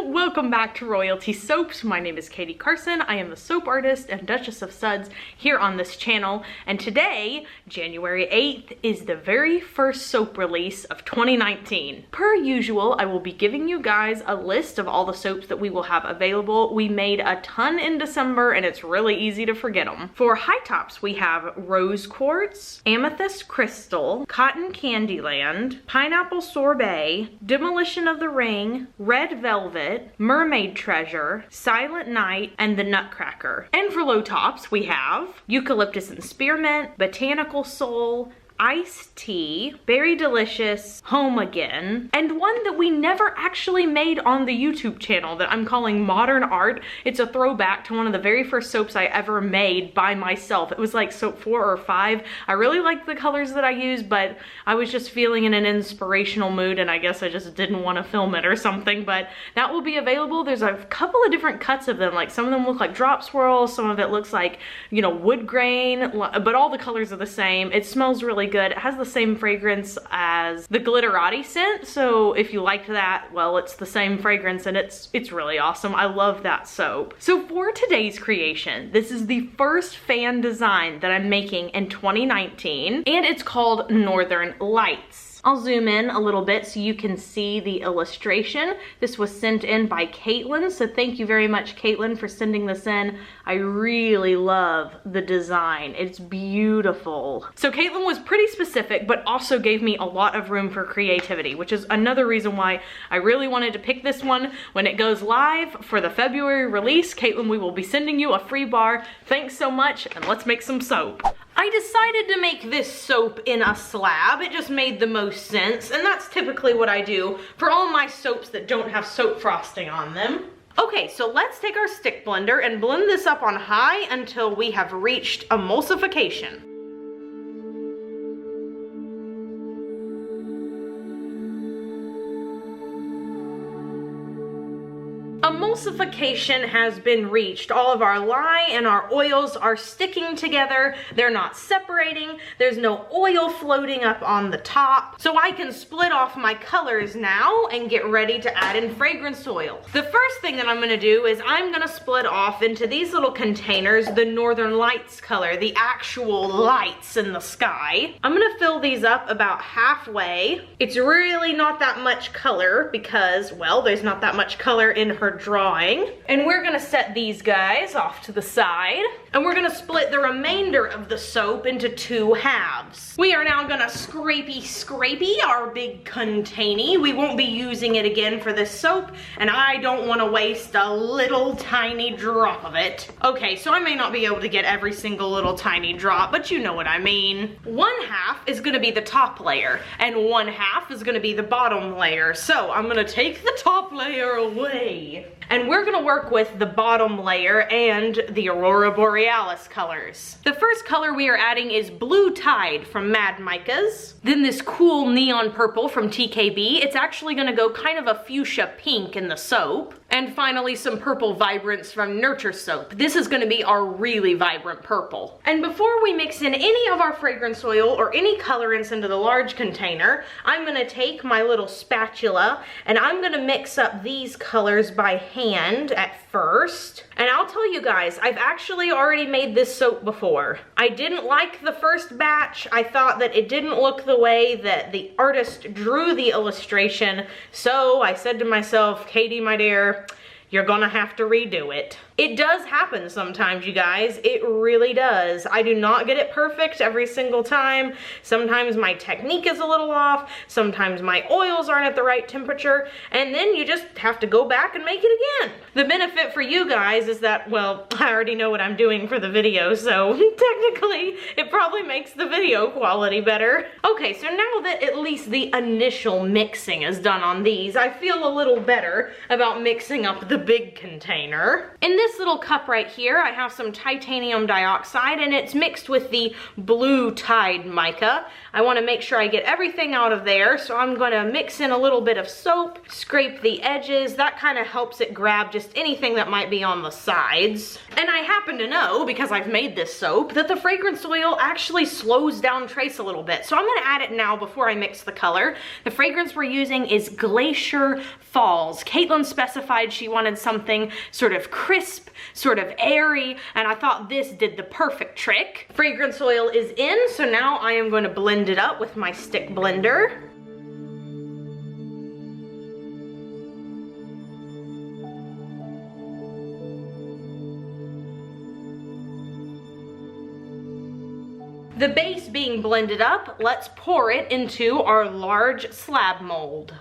everyone, welcome back to Royalty Soaps. My name is Katie Carson. I am the soap artist and Duchess of Suds here on this channel, and today, January 8th, is the very first soap release of 2019. Per usual, I will be giving you guys a list of all the soaps that we will have available. We made a ton in December and it's really easy to forget them. For high tops, we have Rose Quartz, Amethyst Crystal, Cotton Candyland, Pineapple Sorbet, Demolition of the Ring, Red Velvet, Mermaid Treasure, Silent Night, and the Nutcracker. And for low tops, we have Eucalyptus and Spearmint, Botanical Soul, Iced Tea, Berry Delicious, Home Again, and one that we never actually made on the YouTube channel that I'm calling Modern Art. It's a throwback to one of the very first soaps I ever made by myself. It was like soap 4 or 5. I really liked the colors that I used, but I was just feeling in an inspirational mood and I guess I just didn't want to film it or something, but that will be available. There's a couple of different cuts of them. Like some of them look like drop swirls, some of it looks like, you know, wood grain, but all the colors are the same. It smells really good. It has the same fragrance as the Glitterati scent, so if you liked that, well, it's the same fragrance and it's really awesome. I love that soap. So for today's creation, this is the first fan design that I'm making in 2019, and it's called Northern Lights. I'll zoom in a little bit so you can see the illustration. This was sent in by Caitlin, so thank you very much, Caitlin, for sending this in. I really love the design. It's beautiful. So Caitlin was pretty specific, but also gave me a lot of room for creativity, which is another reason why I really wanted to pick this one. When it goes live for the February release, Caitlin, we will be sending you a free bar. Thanks so much, and let's make some soap. I decided to make this soap in a slab. It just made the most sense, and that's typically what I do for all my soaps that don't have soap frosting on them. Okay, so let's take our stick blender and blend this up on high until we have reached emulsification. Emulsification has been reached. All of our lye and our oils are sticking together. They're not separating. There's no oil floating up on the top. So I can split off my colors now and get ready to add in fragrance oil. The first thing that I'm gonna do is I'm gonna split off into these little containers the Northern Lights color, the actual lights in the sky. I'm gonna fill these up about halfway. It's really not that much color because, well, there's not that much color in her drawing. And we're gonna set these guys off to the side, and we're gonna split the remainder of the soap into 2 halves. We are now gonna scrapey our big container. We won't be using it again for this soap, and I don't want to waste a little tiny drop of it. Okay, so I may not be able to get every single little tiny drop, but you know what I mean. 1 half is gonna be the top layer, and 1 half is gonna be the bottom layer. So I'm gonna take the top layer away, and we're gonna work with the bottom layer and the Aurora Borealis colors. The first color we are adding is Blue Tide from Mad Micas. Then this cool neon purple from TKB. It's actually gonna go kind of a fuchsia pink in the soap. And finally some purple vibrance from Nurture Soap. This is gonna be our really vibrant purple. And before we mix in any of our fragrance oil or any colorants into the large container, I'm gonna take my little spatula and I'm gonna mix up these colors by hand at first. And I'll tell you guys, I've actually already made this soap before. I didn't like the first batch. I thought that it didn't look the way that the artist drew the illustration. So I said to myself, Katie, my dear, you're gonna have to redo it. It does happen sometimes, you guys. It really does. I do not get it perfect every single time. Sometimes my technique is a little off. Sometimes my oils aren't at the right temperature. And then you just have to go back and make it again. The benefit for you guys is that, well, I already know what I'm doing for the video, so technically it probably makes the video quality better. Okay, so now that at least the initial mixing is done on these, I feel a little better about mixing up the big container. In this little cup right here, I have some titanium dioxide, and it's mixed with the blue Tide mica. I want to make sure I get everything out of there, so I'm going to mix in a little bit of soap, scrape the edges. That kind of helps it grab just anything that might be on the sides. And I happen to know, because I've made this soap, that the fragrance oil actually slows down trace a little bit. So I'm going to add it now before I mix the color. The fragrance we're using is Glacier Falls. Caitlin specified she wanted something sort of crisp, sort of airy, and I thought this did the perfect trick. Fragrance oil is in, so now I am going to blend it up with my stick blender. The base being blended up, let's pour it into our large slab mold.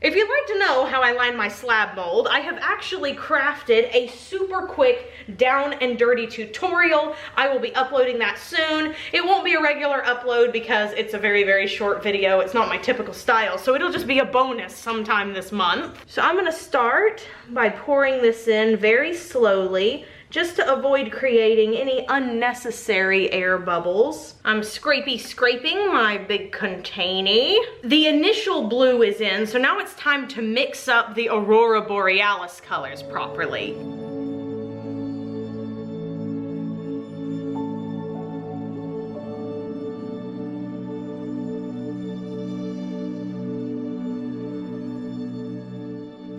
If you'd like to know how I line my slab mold, I have actually crafted a super quick down and dirty tutorial. I will be uploading that soon. It won't be a regular upload because it's a very, very short video. It's not my typical style, so it'll just be a bonus sometime this month. So I'm gonna start by pouring this in very slowly, just to avoid creating any unnecessary air bubbles. I'm scraping my big container. The initial blue is in, so now it's time to mix up the Aurora Borealis colors properly.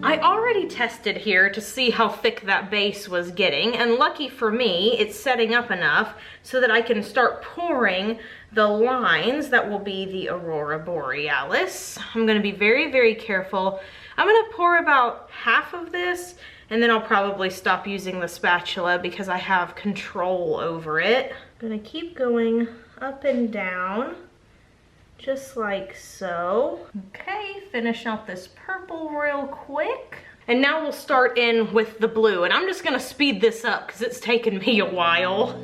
I already tested here to see how thick that base was getting, and lucky for me, it's setting up enough so that I can start pouring the lines that will be the Aurora Borealis. I'm gonna be very, very careful. I'm gonna pour about half of this, and then I'll probably stop using the spatula because I have control over it. I'm gonna keep going up and down, just like so. Okay, finish out this purple real quick. And now we'll start in with the blue, and I'm just gonna speed this up because it's taken me a while.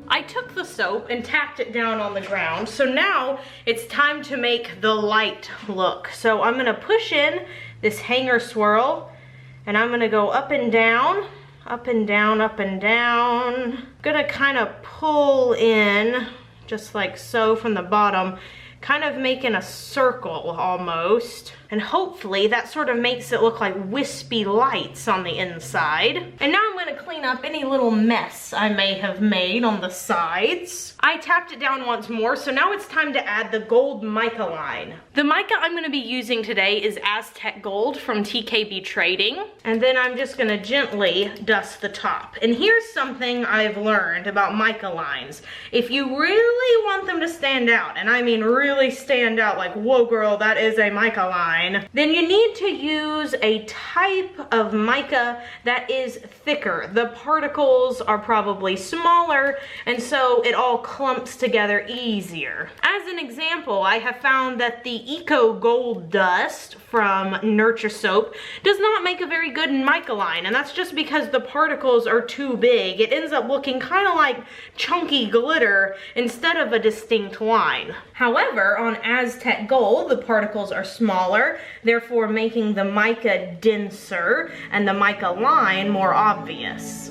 I took the soap and tacked it down on the ground, so now it's time to make the light look. So I'm gonna push in this hanger swirl, and I'm gonna go up and down, up and down, up and down. I'm gonna kind of pull in, just like so from the bottom, kind of making a circle almost. And hopefully that sort of makes it look like wispy lights on the inside. And now I'm gonna clean up any little mess I may have made on the sides. I tapped it down once more, so now it's time to add the gold mica line. The mica I'm gonna be using today is Aztec Gold from TKB Trading. And then I'm just gonna gently dust the top. And here's something I've learned about mica lines. If you really want them to stand out, and I mean really stand out, like, whoa girl, that is a mica line, then you need to use a type of mica that is thicker. The particles are probably smaller, and so it all clumps together easier. As an example, I have found that the Eco Gold Dust from Nurture Soap does not make a very good mica line, and that's just because the particles are too big. It ends up looking kind of like chunky glitter instead of a distinct line. However, on Aztec Gold, the particles are smaller, therefore making the mica denser and the mica line more obvious.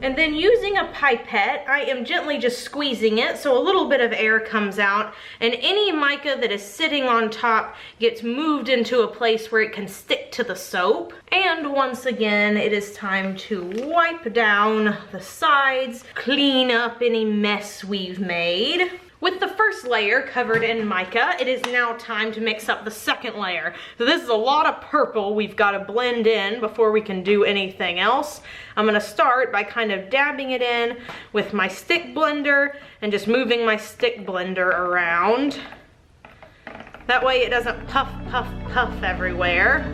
And then using a pipette, I am gently just squeezing it so a little bit of air comes out, and any mica that is sitting on top gets moved into a place where it can stick to the soap. And once again, it is time to wipe down the sides, clean up any mess we've made. With the first layer covered in mica, it is now time to mix up the second layer. So this is a lot of purple we've got to blend in before we can do anything else. I'm gonna start by kind of dabbing it in with my stick blender and just moving my stick blender around. That way it doesn't puff, puff, puff everywhere.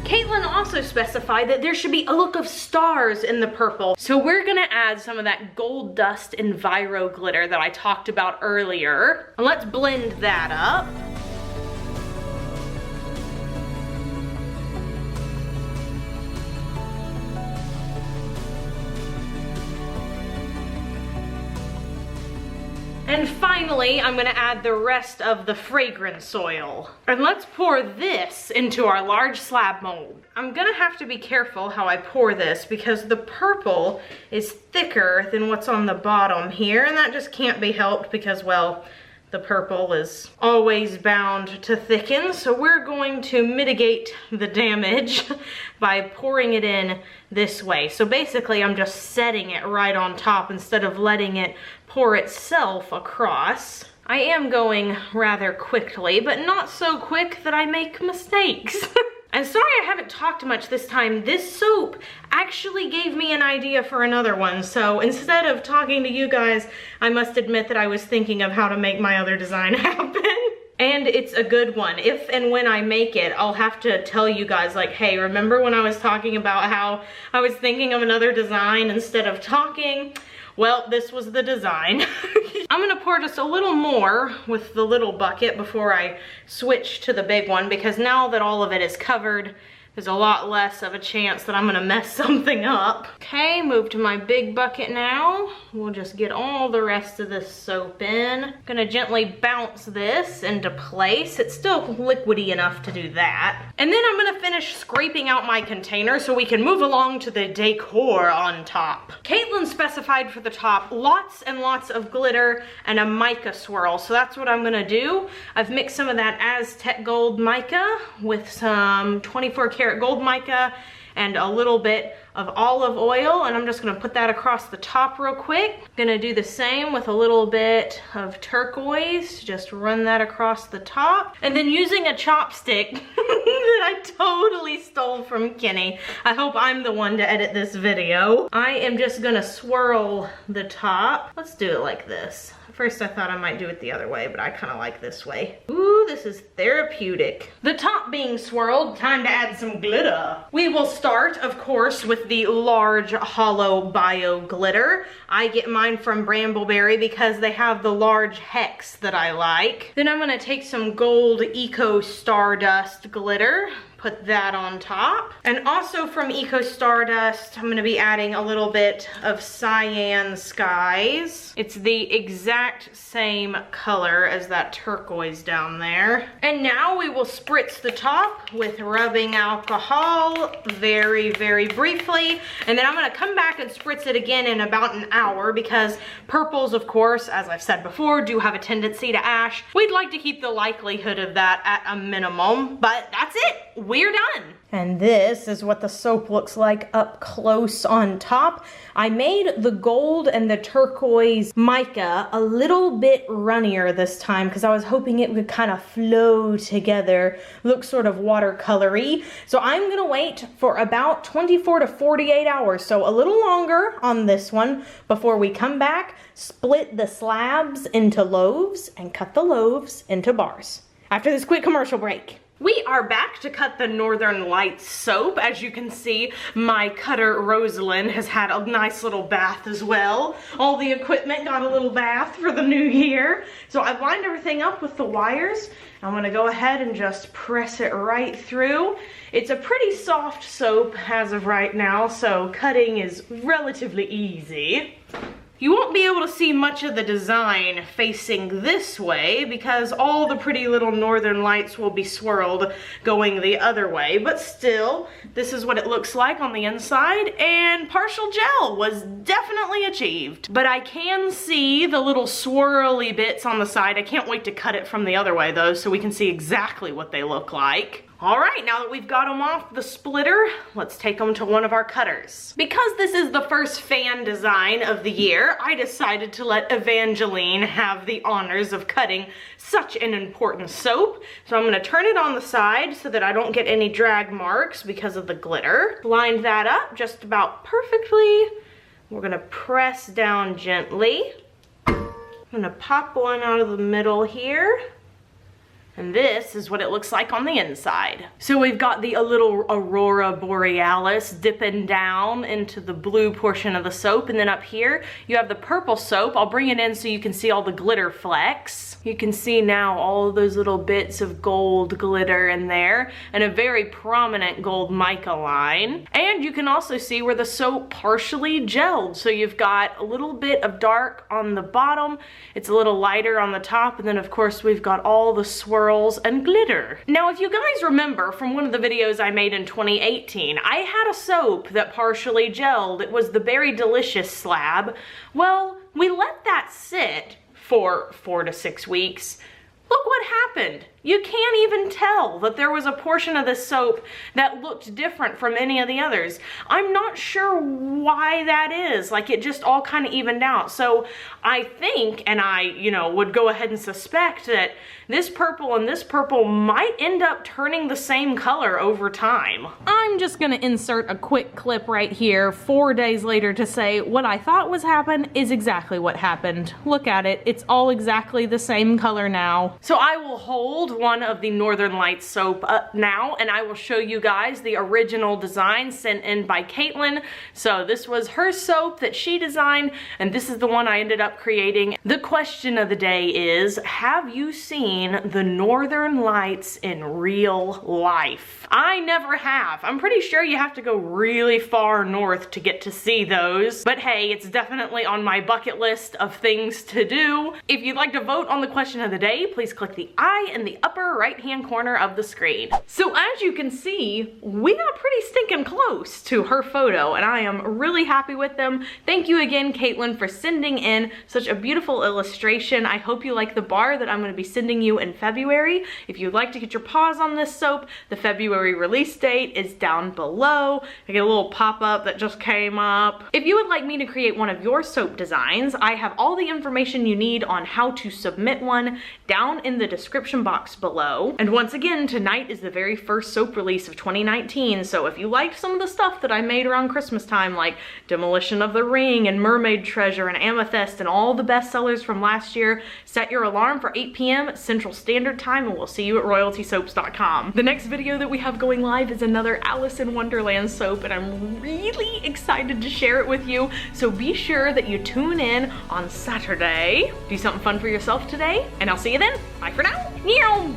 Caitlin also specified that there should be a look of stars in the purple. So we're gonna add some of that gold dust Enviro glitter that I talked about earlier. And let's blend that up. And finally, I'm gonna add the rest of the fragrance oil. And let's pour this into our large slab mold. I'm gonna have to be careful how I pour this because the purple is thicker than what's on the bottom here, and that just can't be helped because, well, the purple is always bound to thicken. So we're going to mitigate the damage by pouring it in this way. So basically I'm just setting it right on top instead of letting it pour itself across. I am going rather quickly, but not so quick that I make mistakes. And sorry I haven't talked much this time. This soap actually gave me an idea for another one. So instead of talking to you guys, I must admit that I was thinking of how to make my other design happen. And it's a good one. If and when I make it, I'll have to tell you guys like, hey, remember when I was talking about how I was thinking of another design instead of talking? Well, this was the design. I'm gonna pour just a little more with the little bucket before I switch to the big one, because now that all of it is covered, there's a lot less of a chance that I'm gonna mess something up. Okay, move to my big bucket now. We'll just get all the rest of this soap in. Gonna gently bounce this into place. It's still liquidy enough to do that. And then I'm gonna finish scraping out my container so we can move along to the decor on top. Caitlin specified for the top lots and lots of glitter and a mica swirl. So that's what I'm gonna do. I've mixed some of that Aztec gold mica with some 24 karat gold mica and a little bit of olive oil, and I'm just gonna put that across the top real quick. Gonna do the same with a little bit of turquoise, just run that across the top. And then using a chopstick that I totally stole from Kenny. I hope I'm the one to edit this video. I am just gonna swirl the top. Let's do it like this. First I thought I might do it the other way, but I kind of like this way. Ooh, this is therapeutic. The top being swirled, time to add some glitter. We will start, of course, with the large hollow bio glitter. I get mine from Brambleberry because they have the large hex that I like. Then I'm gonna take some gold Eco Stardust glitter, put that on top. And also from Eco Stardust, I'm gonna be adding a little bit of Cyan Skies. It's the exact same color as that turquoise down there. And now we will spritz the top with rubbing alcohol very, very briefly. And then I'm gonna come back and spritz it again in about an hour because purples, of course, as I've said before, do have a tendency to ash. We'd like to keep the likelihood of that at a minimum, but that's it. We're done. And this is what the soap looks like up close on top. I made the gold and the turquoise mica a little bit runnier this time because I was hoping it would kind of flow together, look sort of watercolory. So I'm gonna wait for about 24 to 48 hours, so a little longer on this one before we come back, split the slabs into loaves and cut the loaves into bars. After this quick commercial break. We are back to cut the Northern Lights soap. As you can see, my cutter Rosalind has had a nice little bath as well. All the equipment got a little bath for the new year. So I've lined everything up with the wires. I'm gonna go ahead and just press it right through. It's a pretty soft soap as of right now, so cutting is relatively easy. You won't be able to see much of the design facing this way because all the pretty little northern lights will be swirled going the other way, but still, this is what it looks like on the inside, and partial gel was definitely achieved. But I can see the little swirly bits on the side. I can't wait to cut it from the other way though, so we can see exactly what they look like. All right, now that we've got them off the splitter, let's take them to one of our cutters. Because this is the first fan design of the year, I decided to let Evangeline have the honors of cutting such an important soap. So I'm gonna turn it on the side so that I don't get any drag marks because of the glitter. Line that up just about perfectly. We're gonna press down gently. I'm gonna pop one out of the middle here. And this is what it looks like on the inside. So we've got the little Aurora Borealis dipping down into the blue portion of the soap. And then up here, you have the purple soap. I'll bring it in so you can see all the glitter flecks. You can see now all those little bits of gold glitter in there and a very prominent gold mica line. And you can also see where the soap partially gelled. So you've got a little bit of dark on the bottom. It's a little lighter on the top. And then of course we've got all the swirls and glitter. Now, if you guys remember from one of the videos I made in 2018, I had a soap that partially gelled. It was the Berry Delicious slab. Well, we let that sit for 4 to 6 weeks. Look what happened. You can't even tell that there was a portion of this soap that looked different from any of the others. I'm not sure why that is. Like, it just all kind of evened out. So I think, and I, would go ahead and suspect that this purple and this purple might end up turning the same color over time. I'm just gonna insert a quick clip right here 4 days later to say what I thought was happened is exactly what happened. Look at it. It's all exactly the same color now. So I will hold one of the Northern Lights soap up now, and I will show you guys the original design sent in by Caitlin. So this was her soap that she designed, and this is the one I ended up creating. The question of the day is, have you seen the Northern Lights in real life? I never have. I'm pretty sure you have to go really far north to get to see those, but hey, it's definitely on my bucket list of things to do. If you'd like to vote on the question of the day, please click the I in the upper right hand corner of the screen. So as you can see, we got pretty stinking close to her photo, and I am really happy with them. Thank you again, Caitlin, for sending in such a beautiful illustration. I hope you like the bar that I'm going to be sending you in February. If you'd like to get your paws on this soap, the February release date is down below. I get a little pop-up that just came up. If you would like me to create one of your soap designs, I have all the information you need on how to submit one down in the description box below. And once again, tonight is the very first soap release of 2019, so if you liked some of the stuff that I made around Christmas time, like Demolition of the Ring and Mermaid Treasure and Amethyst and all the bestsellers from last year, set your alarm for 8 p.m. Central Standard Time, and we'll see you at royaltysoaps.com. The next video that we have going live is another Alice in Wonderland soap, and I'm really excited to share it with you, so be sure that you tune in on Saturday. Do something fun for yourself today, and I'll see you then. Bye for now. Meow.